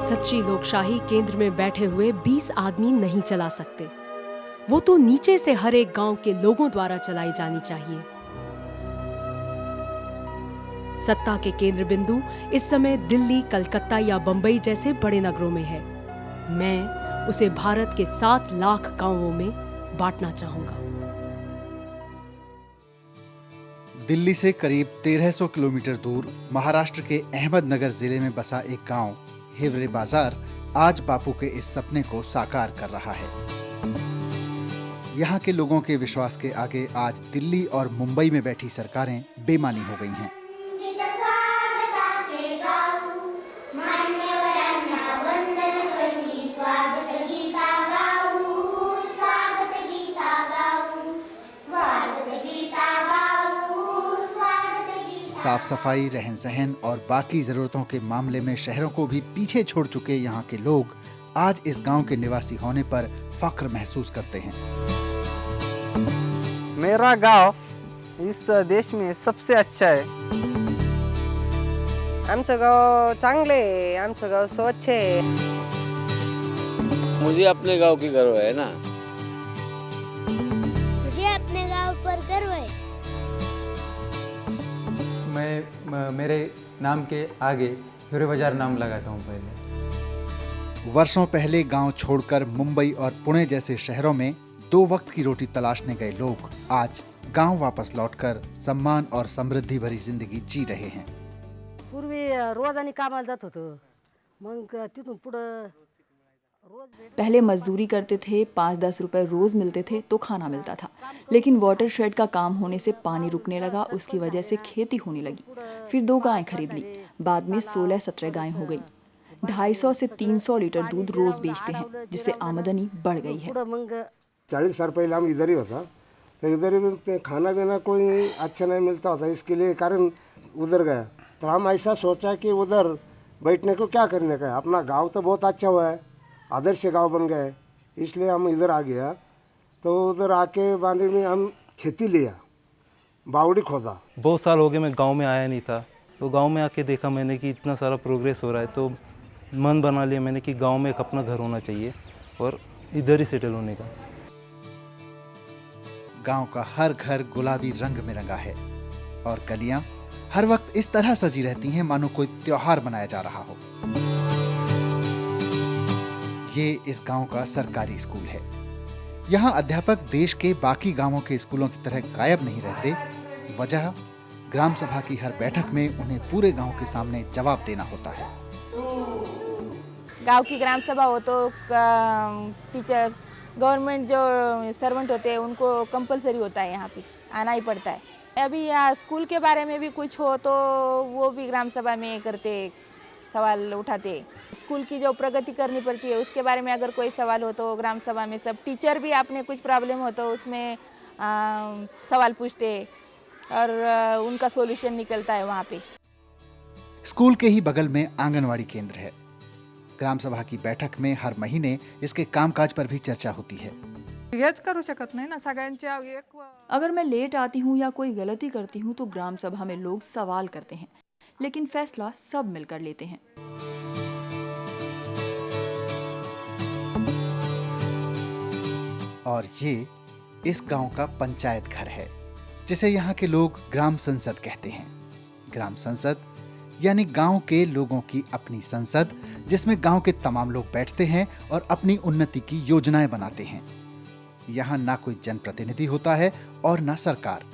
सच्ची लोकशाही केंद्र में बैठे हुए 20 आदमी नहीं चला सकते। वो तो नीचे से हर एक गांव के लोगों द्वारा चलाई जानी चाहिए। सत्ता के केंद्र बिंदु इस समय दिल्ली, कलकत्ता या बंबई जैसे बड़े नगरों में है। मैं उसे भारत के 7 लाख गांवों में बांटना चाहूंगा। दिल्ली से करीब 1300 किलोमीटर दूर महाराष्ट्र के अहमदनगर जिले में बसा एक गांव हिवरे बाजार आज बापू के इस सपने को साकार कर रहा है। यहाँ के लोगों के विश्वास के आगे आज दिल्ली और मुंबई में बैठी सरकारें बेमानी हो गई हैं। साफ सफाई, रहन सहन और बाकी जरूरतों के मामले में शहरों को भी पीछे छोड़ चुके यहाँ के लोग आज इस गांव के निवासी होने पर फख्र महसूस करते हैं। मेरा गांव इस देश में सबसे अच्छा है। आमचं गाव चांगले आहे, आमचं गाव स्वच्छ आहे। मुझे अपने गांव की गर्व है ना। मुझे अपने गांव पर गर्व है। मैं मेरे नाम के आगे हिवरे बाजार नाम लगाता हूँ। पहले वर्षों पहले गांव छोड़कर मुंबई और पुणे जैसे शहरों में 2 वक्त की रोटी तलाशने गए लोग आज गांव वापस लौटकर सम्मान और समृद्धि भरी जिंदगी जी रहे हैं। पूर्वी रोजानी कामाला जात होतो, मग तिथून पुढे पहले मजदूरी करते थे, 5-10 रुपए रोज मिलते थे तो खाना मिलता था। लेकिन वाटर शेड का काम होने से पानी रुकने लगा, उसकी वजह से खेती होने लगी। फिर 2 गायें खरीद ली, बाद में 16-17 गायें हो गई। 250 से 300 लीटर दूध रोज बेचते हैं, जिससे आमदनी बढ़ गई है। 40 साल पहले हम इधर ही होता, तो इधर ही खाना पीना कोई अच्छा नहीं मिलता होता, इसके लिए कारण उधर गया। तो हम ऐसा सोचा कि उधर बैठने को क्या करने का है, अपना गाँव तो बहुत अच्छा हुआ है, आदर्श गांव बन गए, इसलिए हम इधर आ गया। तो उधर आके बांडी में हम खेती लिया, बावड़ी खोदा। बहुत साल हो गए मैं गांव में आया नहीं था, तो गांव में आके देखा मैंने कि इतना सारा प्रोग्रेस हो रहा है, तो मन बना लिया मैंने कि गांव में एक अपना घर होना चाहिए और इधर ही सेटल होने का। गांव का हर घर गुलाबी रंग में रंगा है और गलियां हर वक्त इस तरह सजी रहती हैं मानो कोई त्योहार मनाया जा रहा हो। ये इस गांव का सरकारी स्कूल है। यहाँ अध्यापक देश के बाकी गांवों के स्कूलों की तरह गायब नहीं रहते। वजह ग्राम सभा की हर बैठक में उन्हें पूरे गांव के सामने जवाब देना होता है। गांव की ग्राम सभा हो तो टीचर, गवर्नमेंट जो सर्वेंट होते हैं उनको कंपलसरी होता है, यहाँ पे आना ही पड़ता है। अभी यहाँ स्कूल के बारे में भी कुछ हो तो वो भी ग्राम सभा में करते, सवाल उठाते। स्कूल की जो प्रगति करनी पड़ती है उसके बारे में अगर कोई सवाल हो तो ग्राम सभा में सब टीचर भी आपने कुछ प्रॉब्लम हो तो उसमें सवाल पूछते और उनका सॉल्यूशन निकलता है वहाँ पे। स्कूल के ही बगल में आंगनवाड़ी केंद्र है। ग्राम सभा की बैठक में हर महीने इसके कामकाज पर भी चर्चा होती है। अगर मैं लेट आती हूँ या कोई गलती करती हूँ तो ग्राम सभा में लोग सवाल करते हैं, लेकिन फैसला सब मिलकर लेते हैं। और ये इस गांव का पंचायत घर है, जिसे यहाँ के लोग ग्राम संसद कहते हैं। ग्राम संसद यानी गांव के लोगों की अपनी संसद, जिसमें गांव के तमाम लोग बैठते हैं और अपनी उन्नति की योजनाएं बनाते हैं। यहाँ ना कोई जनप्रतिनिधि होता है और ना सरकार,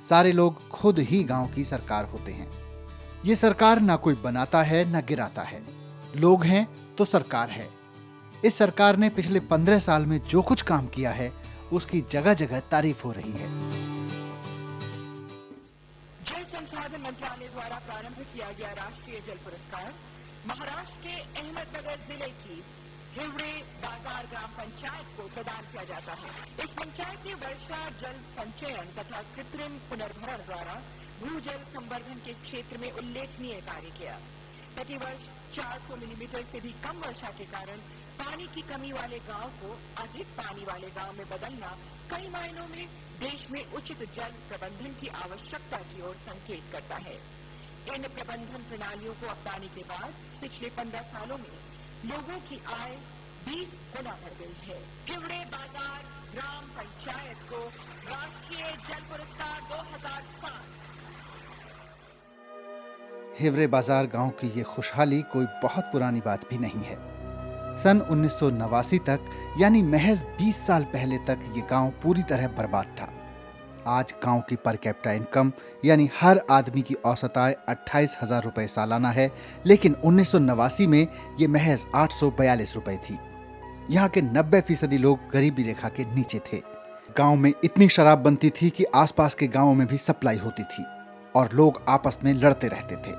सारे लोग खुद ही गांव की सरकार होते हैं। ये सरकार ना कोई बनाता है ना गिराता है, लोग हैं तो सरकार है। इस सरकार ने पिछले 15 साल में जो कुछ काम किया है उसकी जगह जगह तारीफ हो रही है। जल संसाधन मंत्रालय द्वारा प्रारंभ किया गया राष्ट्रीय जल पुरस्कार महाराष्ट्र के अहमदनगर जिले की हिवरे बाजार ग्राम पंचायत को प्रदान किया जाता है। इस पंचायत ने वर्षा जल संचयन तथा कृत्रिम पुनर्भरण द्वारा भूजल संवर्धन के क्षेत्र में उल्लेखनीय कार्य किया। प्रतिवर्ष 400 मिलीमीटर से भी कम वर्षा के कारण पानी की कमी वाले गांव को अधिक पानी वाले गांव में बदलना कई मायनों में देश में उचित जल प्रबंधन की आवश्यकता की ओर संकेत करता है। इन प्रबंधन प्रणालियों को अपनाने के बाद पिछले 15 सालों में लोगों की आय 20 गुना बढ़ गई है। हिवड़े बाजार ग्राम पंचायत को राष्ट्रीय जल पुरस्कार 2007। हिवरे बाजार गांव की ये खुशहाली कोई बहुत पुरानी बात भी नहीं है। सन 1989 तक यानी महज 20 साल पहले तक ये गांव पूरी तरह बर्बाद था। आज गांव की पर कैपिटा इनकम यानी हर आदमी की औसत आय 28,000 रुपए सालाना है, लेकिन 1989 में ये महज 842 रुपए थी। यहाँ के 90% लोग गरीबी रेखा के नीचे थे। गांव में इतनी शराब बनती थी कि आसपास के गांवों में भी सप्लाई होती थी और लोग आपस में लड़ते रहते थे।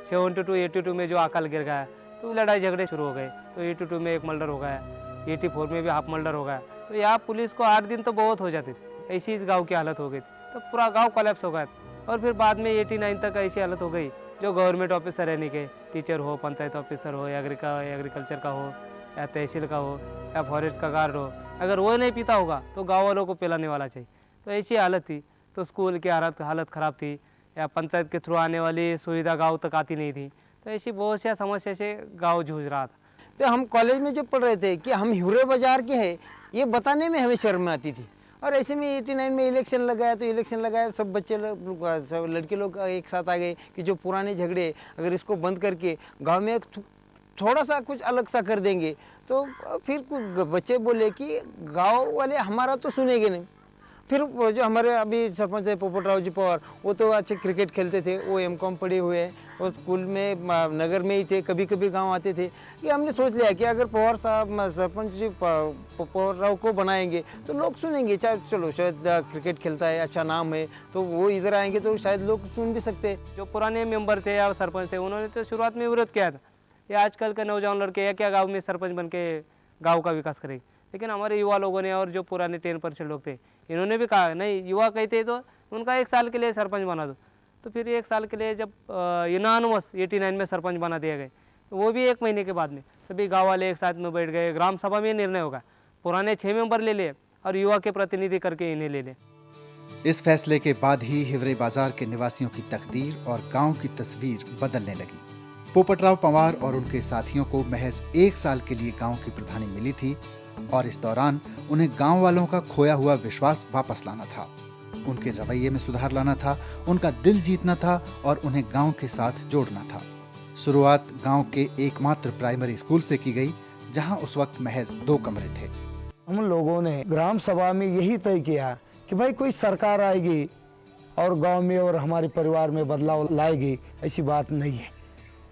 72 82 में जो अकाल गिर गया तो लड़ाई झगड़े शुरू हो गए। तो 82 में एक मर्डर हो गया, 84 में भी हाफ मर्डर हो गया। तो यहाँ पुलिस को 8 दिन तो बहुत हो जाते थे। ऐसी इस गांव की हालत हो गई तो पूरा गांव कोलैप्स हो गया। और फिर बाद में 89 तक ऐसी हालत हो गई, जो गवर्नमेंट ऑफिसर रहने के, टीचर हो, पंचायत ऑफिसर हो, एग्रीकल्चर का हो या तहसील का हो या फॉरेस्ट का गार्ड हो, अगर वो नहीं पीता होगा तो गाँव वालों को पिलाने वाला चाहिए। तो ऐसी हालत थी। तो स्कूल की हालत ख़राब थी, या पंचायत के थ्रू आने वाली सुविधा गांव तक आती नहीं थी। तो ऐसी बहुत सी समस्या से गांव जूझ रहा था। तो हम कॉलेज में जब पढ़ रहे थे कि हम हिवरे बाजार के हैं, ये बताने में हमें शर्म आती थी। और ऐसे में 89 में इलेक्शन लगाया, सब बच्चे सब लड़के लोग एक साथ आ गए कि जो पुराने झगड़े अगर इसको बंद करके गांव में थोड़ा सा कुछ अलग सा कर देंगे तो फिर कुछ बच्चे बोले कि गांव वाले हमारा तो सुनेंगे नहीं। फिर वो जो हमारे अभी सरपंच है पोपटराव जी पवार, वो तो अच्छे क्रिकेट खेलते थे, वो M.Com पढ़े हुए हैं, वो स्कूल में नगर में ही थे, कभी कभी गांव आते थे। कि हमने सोच लिया कि अगर पवार साहब सरपंच जी पवार को बनाएंगे तो लोग सुनेंगे। चाहे चलो शायद क्रिकेट खेलता है, अच्छा नाम है, तो वो इधर आएंगे तो शायद लोग सुन भी सकते हैं। जो पुराने मेंबर थे या सरपंच थे, उन्होंने तो शुरुआत में विरोध किया था। ये आजकल के नौजवान लड़के या क्या गाँव में सरपंच बन के गाँव का विकास करेंगे। लेकिन हमारे युवा लोगों ने और जो पुराने 10% लोग थे, इन्होंने भी कहा नहीं, युवा कहते तो उनका 1 साल के लिए सरपंच बना दो। तो फिर 1 साल के लिए जब यूनानिमस 89 में सरपंच बना दिया गया, तो वो भी 1 महीने के बाद में सभी गाँव वाले एक साथ में बैठ गए। ग्राम सभा में निर्णय होगा, पुराने 6 मेंबर ले लिए और युवा के प्रतिनिधि करके इन्हें ले लें। इस फैसले के बाद ही हिवरे बाजार के निवासियों की तकदीर और गांव की तस्वीर बदलने लगी। पोपटराव पंवार और उनके साथियों को महज 1 साल के लिए गांव की प्रधानी मिली थी और इस दौरान उन्हें गांव वालों का खोया हुआ विश्वास वापस लाना था, उनके रवैये में सुधार लाना था, उनका दिल जीतना था और उन्हें गांव के साथ जोड़ना था। शुरुआत गांव के एकमात्र प्राइमरी स्कूल से की गई, जहां उस वक्त महज 2 कमरे थे। हम लोगों ने ग्राम सभा में यही तय किया कि भाई कोई सरकार आएगी और गांव में और हमारे परिवार में बदलाव लाएगी, ऐसी बात नहीं है।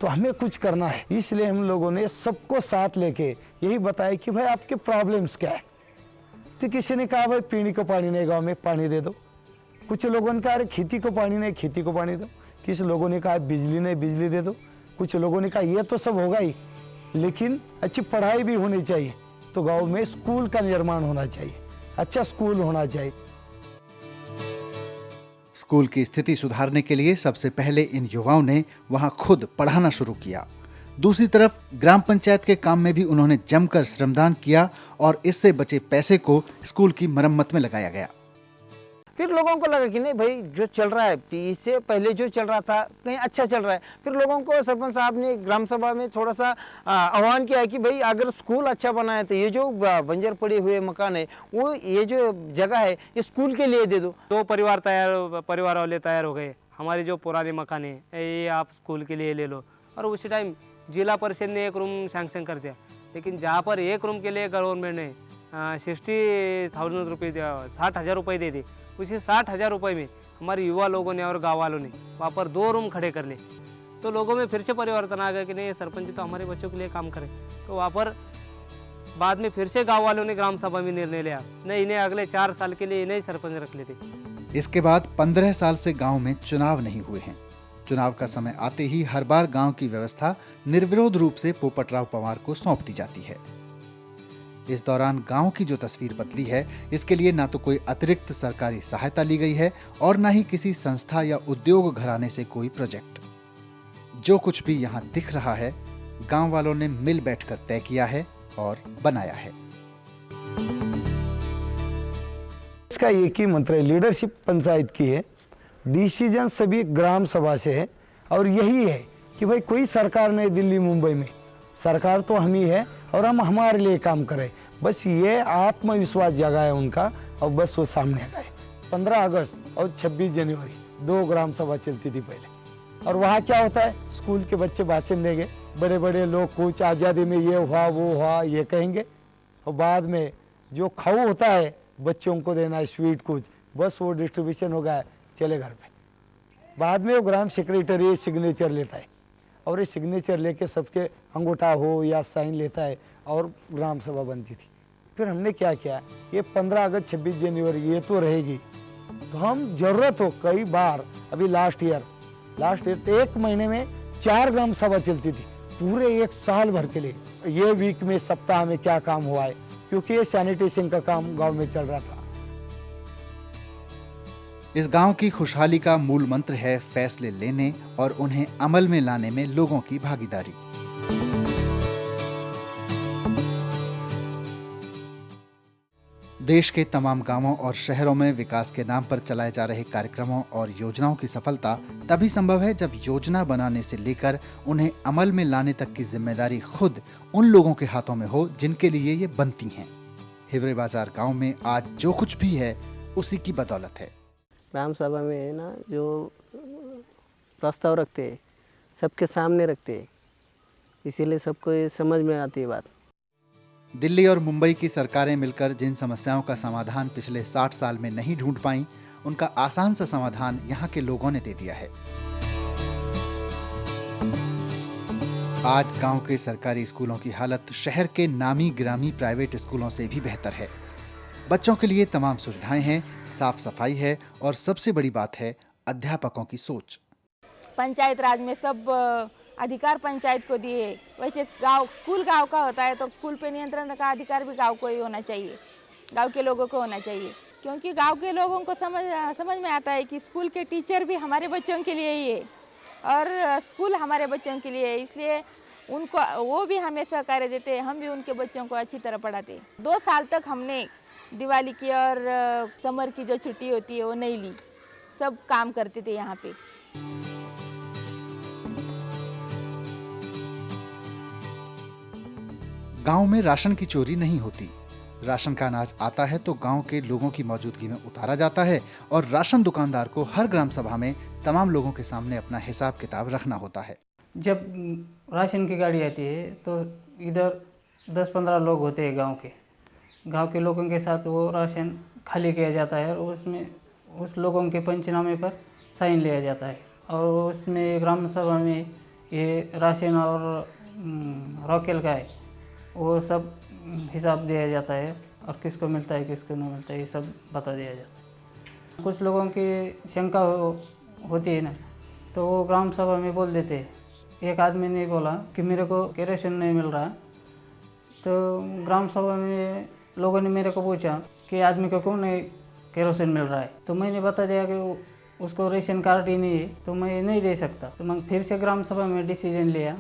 तो हमें कुछ करना है, इसलिए हम लोगों ने सबको साथ लेके यही बताया कि भाई आपके प्रॉब्लम्स क्या है। तो किसी ने कहा भाई पीने को पानी नहीं, गांव में पानी दे दो। कुछ लोगों ने कहा अरे खेती को पानी नहीं, खेती को पानी दो। किसी लोगों ने कहा बिजली नहीं, बिजली दे दो। कुछ लोगों ने कहा ये तो सब होगा ही, लेकिन अच्छी पढ़ाई भी होनी चाहिए। तो गाँव में स्कूल का निर्माण होना चाहिए, अच्छा स्कूल होना चाहिए। स्कूल की स्थिति सुधारने के लिए सबसे पहले इन युवाओं ने वहां खुद पढ़ाना शुरू किया। दूसरी तरफ ग्राम पंचायत के काम में भी उन्होंने जमकर श्रमदान किया और इससे बचे पैसे को स्कूल की मरम्मत में लगाया गया। फिर लोगों को लगा कि नहीं भाई जो चल रहा है, इससे पहले जो चल रहा था कहीं अच्छा चल रहा है। फिर लोगों को सरपंच साहब ने ग्राम सभा में थोड़ा सा आह्वान किया कि भाई अगर स्कूल अच्छा बना है तो ये जो बंजर पड़े हुए मकान है, वो ये जो जगह है ये स्कूल के लिए दे दो। 2 परिवार वाले तैयार हो गए, हमारे जो पुराने मकान है ये आप स्कूल के लिए ले लो। और उसी टाइम जिला परिषद ने 1 रूम सैंक्शन कर दिया, लेकिन जहाँ पर 1 रूम के लिए गवर्नमेंट ने 60,000 रुपये 60,000 रुपये दे दी, उसी 60,000 रुपये में हमारे युवा लोगों ने और गाँव वालों ने वहाँ पर 2 रूम खड़े कर लिए। तो लोगों में फिर से परिवर्तन आ गया कि नहीं, सरपंच जी तो हमारे बच्चों के लिए काम करें। तो वहाँ पर बाद में फिर से गाँव वालों ने ग्राम सभा में निर्णय लिया, नहीं इन्हें अगले 4 साल के लिए इन्हें सरपंच रख लेते। इसके बाद 15 साल से गांव में चुनाव नहीं हुए हैं। चुनाव का समय आते ही हर बार गांव की व्यवस्था निर्विरोध रूप से पोपटराव पंवार को सौंप दी जाती है। इस दौरान गांव की जो तस्वीर बदली है, इसके लिए ना तो कोई अतिरिक्त सरकारी सहायता ली गई है और ना ही किसी संस्था या उद्योग घराने से कोई प्रोजेक्ट। जो कुछ भी यहाँ दिख रहा है, गांव वालों ने मिल बैठकर तय किया है और बनाया है। इसका एक ही मंत्र है, लीडरशिप पंचायत की है, डिसीजन सभी ग्राम सभा से है और यही है कि भाई कोई सरकार नहीं दिल्ली मुंबई में, सरकार तो हम ही है और हम हमारे लिए काम करें। बस ये आत्मविश्वास जगाए उनका और बस वो सामने आ गए। 15 अगस्त और 26 जनवरी 2 ग्राम सभा चलती थी पहले, और वहाँ क्या होता है, स्कूल के बच्चे भाषण देंगे, बड़े बड़े लोग कुछ आज़ादी में ये हुआ वो हुआ ये कहेंगे, और बाद में जो खाऊ होता है बच्चों को देना है स्वीट कुछ, बस वो डिस्ट्रीब्यूशन हो गया, चले घर पे। बाद में वो ग्राम सेक्रेटरी सिग्नेचर लेता है और ये सिग्नेचर लेके सबके अंगूठा हो या साइन लेता है और ग्राम सभा बनती थी। फिर हमने क्या किया, ये 15 अगस्त 26 जनवरी ये तो रहेगी, तो हम जरूरत हो कई बार, अभी लास्ट ईयर तो 1 महीने में 4 ग्राम सभा चलती थी पूरे 1 साल भर के लिए। ये वीक में सप्ताह में क्या काम हुआ है, क्योंकि ये सैनिटेशन का काम गांव में चल रहा था। इस गांव की खुशहाली का मूल मंत्र है फैसले लेने और उन्हें अमल में लाने में लोगों की भागीदारी। देश के तमाम गांवों और शहरों में विकास के नाम पर चलाए जा रहे कार्यक्रमों और योजनाओं की सफलता तभी संभव है जब योजना बनाने से लेकर उन्हें अमल में लाने तक की जिम्मेदारी खुद उन लोगों के हाथों में हो जिनके लिए ये बनती हैं। हिवरे बाजार गांव में आज जो कुछ भी है उसी की बदौलत है। ग्राम सभा में है ना, जो प्रस्ताव रखते हैं सबके सामने रखते हैं, इसीलिए सबको ये समझ में आती है बात। दिल्ली और मुंबई की सरकारें मिलकर जिन समस्याओं का समाधान पिछले 60 साल में नहीं ढूंढ पाईं, उनका आसान सा समाधान यहाँ के लोगों ने दे दिया है। आज गांव के सरकारी स्कूलों की हालत शहर के नामी गिरामी प्राइवेट स्कूलों से भी बेहतर है। बच्चों के लिए तमाम सुविधाएं हैं, साफ सफाई है और सबसे बड़ी बात है अध्यापकों की सोच। पंचायत राज में सब अधिकार पंचायत को दिए, वैसे स्कूल गांव का होता है तो स्कूल पे नियंत्रण का अधिकार भी गांव को ही होना चाहिए, गांव के लोगों को होना चाहिए, क्योंकि गांव के लोगों को समझ में आता है कि स्कूल के टीचर भी हमारे बच्चों के लिए ही है और स्कूल हमारे बच्चों के लिए है, इसलिए उनको वो भी हमें सहकार्य देते हैं, हम भी उनके बच्चों को अच्छी तरह पढ़ाते हैं। 2 साल तक हमने दिवाली की और समर की जो छुट्टी होती है वो नहीं ली, सब काम करते थे यहाँ पे। गांव में राशन की चोरी नहीं होती। राशन का अनाज आता है तो गांव के लोगों की मौजूदगी में उतारा जाता है और राशन दुकानदार को हर ग्राम सभा में तमाम लोगों के सामने अपना हिसाब किताब रखना होता है। जब राशन की गाड़ी आती है तो इधर 10-15 लोग होते हैं गांव के लोगों के साथ वो राशन खाली किया जाता है और उसमें उस लोगों के पंचनामे पर साइन लिया जाता है और उसमें ग्राम सभा में ये राशन और रॉकेल का है वो सब हिसाब दिया जाता है और किसको मिलता है किसको नहीं मिलता है ये सब बता दिया जाता है। कुछ लोगों की शंका होती है ना, तो वो ग्राम सभा में बोल देते हैं। एक आदमी ने बोला कि मेरे को केरोसिन नहीं मिल रहा, तो ग्राम सभा में लोगों ने मेरे को पूछा कि आदमी को क्यों नहीं केरोसिन मिल रहा है, तो मैंने बता दिया कि उसको रेशन कार्ड ही नहीं है तो मैं नहीं दे सकता। तो मैं फिर से ग्राम सभा में डिसीजन लिया,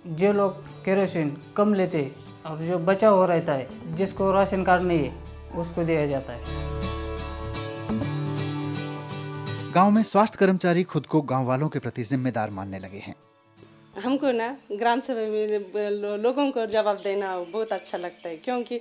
जो लोग केरोसिन कम लेते और जो बचा हो रहता है जिसको राशन कार्ड नहीं है उसको दिया जाता है। गांव में स्वास्थ्य कर्मचारी खुद को गांव वालों के प्रति जिम्मेदार मानने लगे हैं। हमको ना ग्राम सभा में लोगों को जवाब देना बहुत अच्छा लगता है, क्योंकि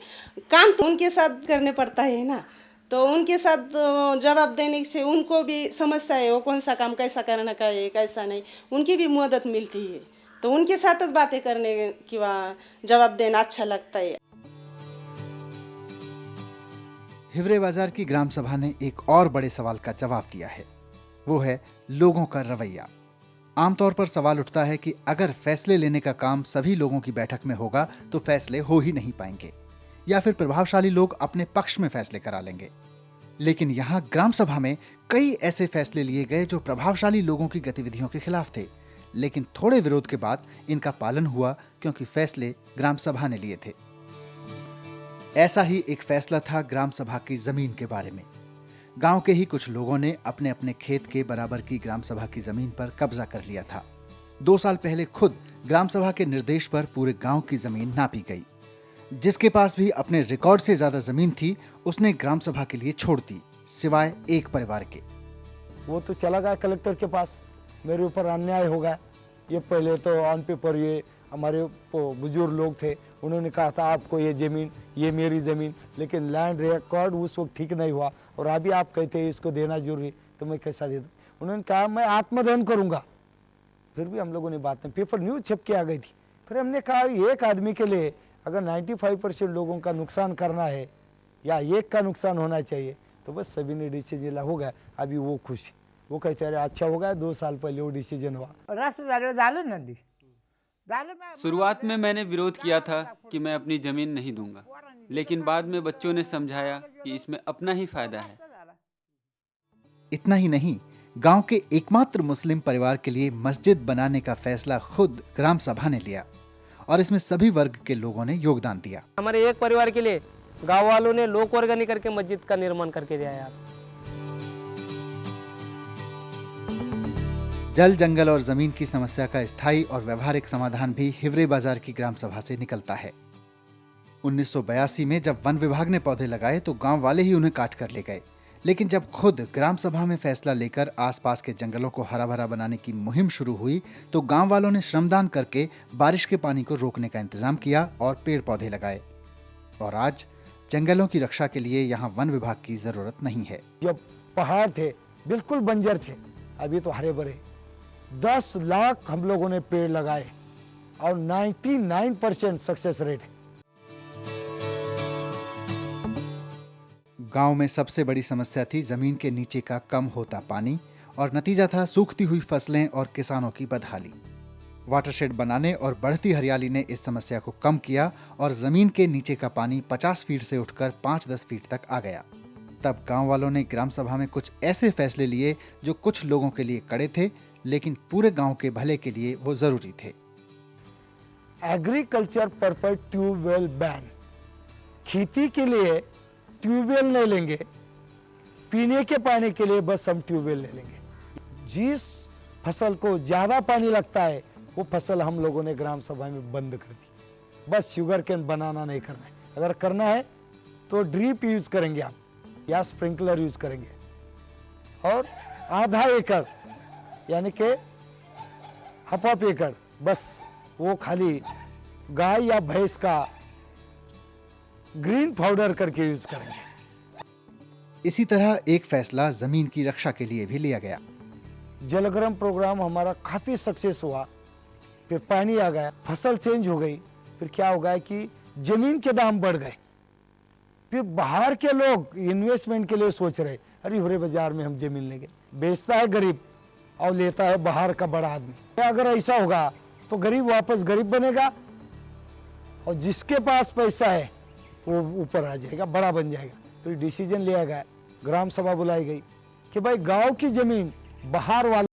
काम तो उनके साथ करने पड़ता है ना, तो उनके साथ जवाब देने से उनको भी समझता है वो कौन सा काम कैसा करना का है कैसा नहीं, उनकी भी मदद मिलती है, तो उनके साथ बातें करने की जवाब देना अच्छा लगता है। हिवरे बाजार की ग्राम सभा ने एक और बड़े सवाल का जवाब दिया है, वो है लोगों का रवैया। आमतौर पर सवाल उठता है कि अगर फैसले लेने का काम सभी लोगों की बैठक में होगा तो फैसले हो ही नहीं पाएंगे या फिर प्रभावशाली लोग अपने पक्ष में फैसले करा लेंगे। लेकिन यहाँ ग्राम सभा में कई ऐसे फैसले लिए गए जो प्रभावशाली लोगों की गतिविधियों के खिलाफ थे, लेकिन थोड़े विरोध के बाद इनका पालन हुआ क्योंकि फैसले ग्राम सभा ने लिए थे। ऐसा ही एक फैसला था ग्राम सभा की जमीन के बारे में। गांव के ही कुछ लोगों ने अपने अपने खेत के बराबर की ग्राम सभा की जमीन पर कब्जा कर लिया था। 2 साल पहले खुद ग्राम सभा के निर्देश पर पूरे गांव की जमीन नापी गई। जिसके पास भी अपने रिकॉर्ड से ज्यादा जमीन थी उसने ग्राम सभा के लिए छोड़ दी, सिवाय एक परिवार के। वो तो चला गया कलेक्टर के पास, मेरे ऊपर अन्याय हो गया, ये पहले तो ऑन पेपर ये हमारे बुजुर्ग लोग थे, उन्होंने कहा था आपको ये ज़मीन, ये मेरी ज़मीन, लेकिन लैंड रिकॉर्ड उस वक्त ठीक नहीं हुआ और अभी आप कहते हैं इसको देना जरूरी, तो मैं कैसा दे दूँ। उन्होंने कहा मैं आत्मदान करूँगा, फिर भी हम लोगों ने बात नहीं, पेपर न्यूज़ छप के आ गई थी। फिर हमने कहा एक आदमी के लिए अगर 95% लोगों का नुकसान करना है या एक का नुकसान होना चाहिए, तो बस सभी ने डिसीजन हो गया। अभी वो खुश है, वो कहते अरे अच्छा हो गया, 2 साल पहले वो डिसीजन हुआ। शुरुआत में मैंने विरोध किया था कि मैं अपनी ज़मीन नहीं दूंगा, लेकिन बाद में बच्चों ने समझाया कि इसमें अपना ही फायदा है। इतना ही नहीं, गांव के एकमात्र मुस्लिम परिवार के लिए मस्जिद बनाने का फैसला खुद ग्राम सभा ने लिया और इसमें सभी वर्ग के लोगों ने योगदान दिया। हमारे एक परिवार के लिए गांव वालों ने लोक वर्गनी करके मस्जिद का निर्माण करके दिया यार। जल, जंगल और जमीन की समस्या का स्थायी और व्यवहारिक समाधान भी हिवरे बाजार की ग्राम सभा से निकलता है। 1982 में जब वन विभाग ने पौधे लगाए तो गांव वाले ही उन्हें काट कर ले गए, लेकिन जब खुद ग्राम सभा में फैसला लेकर आसपास के जंगलों को हरा भरा बनाने की मुहिम शुरू हुई तो गांव वालों ने श्रमदान करके बारिश के पानी को रोकने का इंतजाम किया और पेड़ पौधे लगाए। और आज जंगलों की रक्षा के लिए यहाँ वन विभाग की जरूरत नहीं है। जब पहाड़ थे बिल्कुल बंजर थे, अभी तो हरे भरे। 10 लाख हम लोगों ने पेड़ लगाए और 99% सक्सेस रेट है। गांव में सबसे बड़ी समस्या थी जमीन के नीचे का कम होता पानी और नतीजा था सूखती हुई फसलें और किसानों की बदहाली। वाटरशेड बनाने और बढ़ती हरियाली ने इस समस्या को कम किया और जमीन के नीचे का पानी 50 फीट से उठकर 5-10 फीट तक आ गया। तब गांव वालों ने ग्राम सभा में कुछ ऐसे फैसले लिए जो कुछ लोगों के लिए कड़े थे, लेकिन पूरे गांव के भले के लिए वो जरूरी थे। एग्रीकल्चर पर्पज ट्यूबवेल बैन, खेती के लिए ट्यूबवेल नहीं लेंगे, पीने के पानी के लिए बस हम ट्यूबवेल ले लेंगे। जिस फसल को ज्यादा पानी लगता है वो फसल हम लोगों ने ग्राम सभा में बंद कर दी। बस शुगर केन बनाना नहीं करना है, अगर करना है तो ड्रिप यूज करेंगे आप या स्प्रिंकलर यूज करेंगे, और आधा एकड़ यानी कि हाफ एकड़ बस वो खाली गाय या भैंस का ग्रीन पाउडर करके यूज करेंगे। इसी तरह एक फैसला जमीन की रक्षा के लिए भी लिया गया। जलग्राम प्रोग्राम हमारा काफी सक्सेस हुआ, फिर पानी आ गया, फसल चेंज हो गई, फिर क्या हो गया कि जमीन के दाम बढ़ गए। फिर बाहर के लोग इन्वेस्टमेंट के लिए सोच रहे अरे हिवरे बाजार में हम जमीन लेंगे। बेचता है गरीब और लेता है बाहर का बड़ा आदमी। अगर ऐसा होगा तो गरीब वापस गरीब बनेगा और जिसके पास पैसा है वो ऊपर आ जाएगा, बड़ा बन जाएगा। तो डिसीजन लिया गया, ग्राम सभा बुलाई गई कि भाई गांव की जमीन बाहर वाले